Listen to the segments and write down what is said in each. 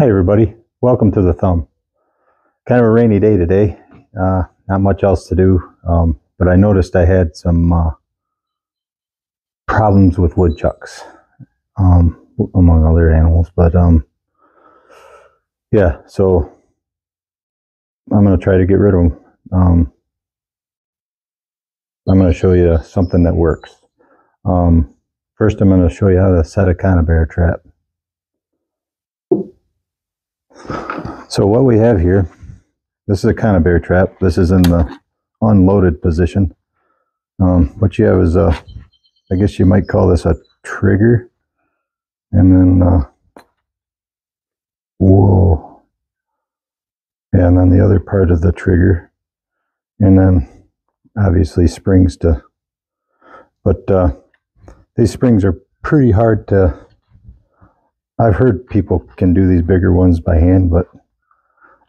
Hey everybody, welcome to the Thumb. Kind of a rainy day today, not much else to do, but I noticed I had some problems with woodchucks, among other animals, but yeah, so I'm going to try to get rid of them. I'm going to show you something that works. First I'm going to show you how to set a conibear trap. So what we have here, this is a conibear trap. This is in the unloaded position. What you have is I guess you might call this a trigger, and then whoa, yeah, and then the other part of the trigger, and then obviously springs to, but these springs are pretty hard to, I've heard people can do these bigger ones by hand, but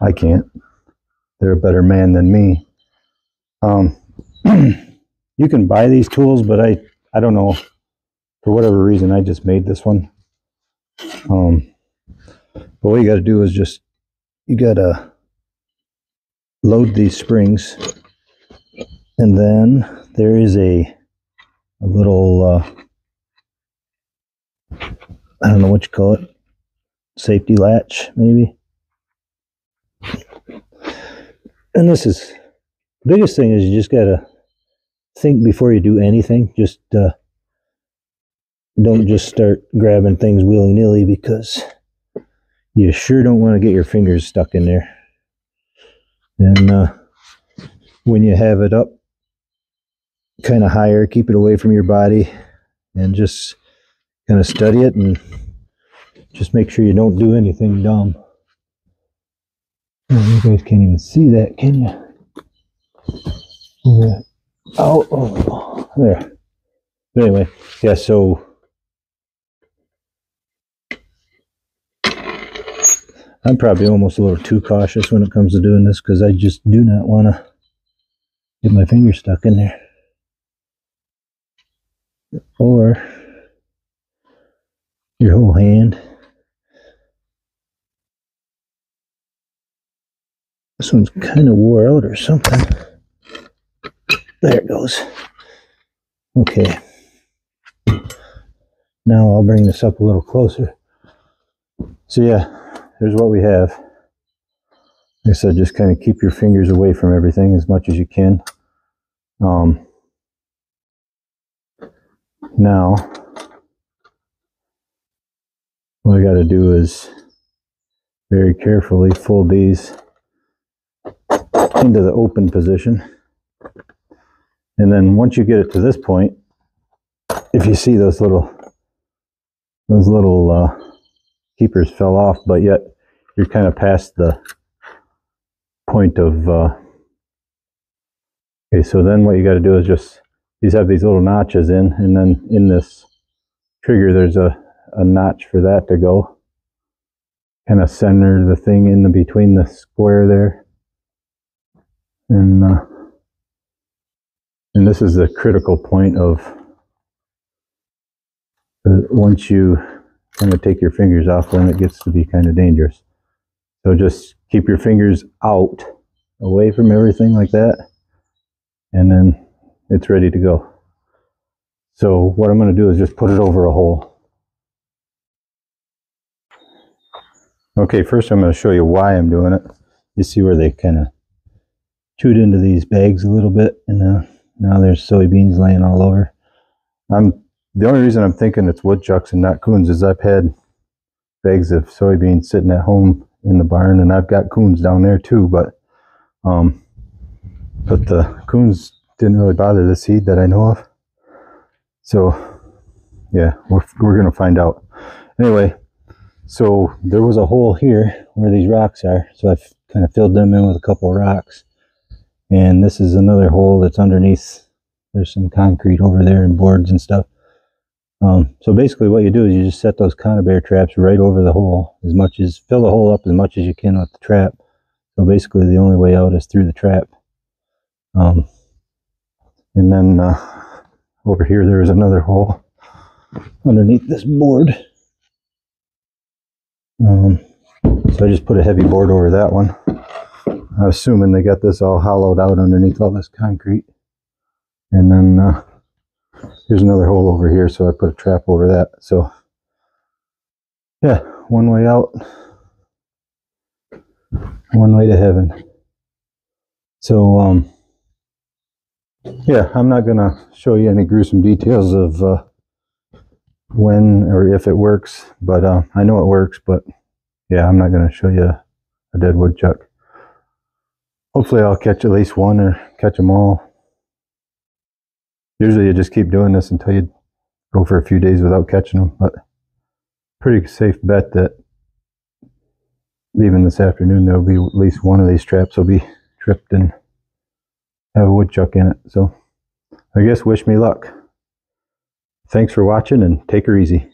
I can't. They're a better man than me. You can buy these tools, but I don't know, for whatever reason I just made this one. But what you got to do is just, you got to load these springs, and then there is a little I don't know what you call it, safety latch maybe. And this is the biggest thing, is you just got to think before you do anything. Just don't just start grabbing things willy-nilly, because you sure don't want to get your fingers stuck in there. And when you have it up kind of higher, keep it away from your body and just kind of study it, and just make sure you don't do anything dumb. Oh, you guys can't even see that, can you? Oh, there. But anyway, yeah, so I'm probably almost a little too cautious when it comes to doing this, because I just do not want to get my finger stuck in there. Or your whole hand. This one's kind of wore out or something. There it goes. Okay. Now I'll bring this up a little closer. So yeah, here's what we have. Like I said, just kind of keep your fingers away from everything as much as you can. Now, what I got to do is very carefully fold these into the open position. And then once you get it to this point, if you see those little keepers fell off, but yet you're kind of past the point of okay, so then what you got to do is just, these have these little notches in, and then in this trigger there's a notch for that to go. Kind of center the thing in between the square there, and this is the critical point of once you kind of take your fingers off, then it gets to be kind of dangerous. So just keep your fingers out, away from everything like that, and then it's ready to go. So what I'm going to do is just put it over a hole. Okay, first I'm going to show you why I'm doing it. You see where they kind of chewed into these bags a little bit, and now there's soybeans laying all over. The only reason I'm thinking it's woodchucks and not coons is I've had bags of soybeans sitting at home in the barn, and I've got coons down there too, but the coons didn't really bother the seed that I know of. So yeah, we're gonna find out. Anyway, so there was a hole here where these rocks are, so I've kind of filled them in with a couple of rocks, and this is another hole that's underneath. There's some concrete over there and boards and stuff. So basically what you do is you just set those conibear traps right over the hole, fill the hole up as much as you can with the trap. So basically the only way out is through the trap. And then over here there is another hole underneath this board. So I just put a heavy board over that one. I'm assuming they got this all hollowed out underneath all this concrete. And then here's another hole over here, so I put a trap over that. So yeah, one way out, one way to heaven. So yeah, I'm not gonna show you any gruesome details of when or if it works, but I know it works. But yeah, I'm not gonna show you a dead woodchuck. Hopefully I'll catch at least one or catch them all. Usually you just keep doing this until you go for a few days without catching them, but pretty safe bet that even this afternoon there'll be at least one of these traps will be tripped and have a woodchuck in it. So I guess wish me luck. Thanks for watching and take her easy.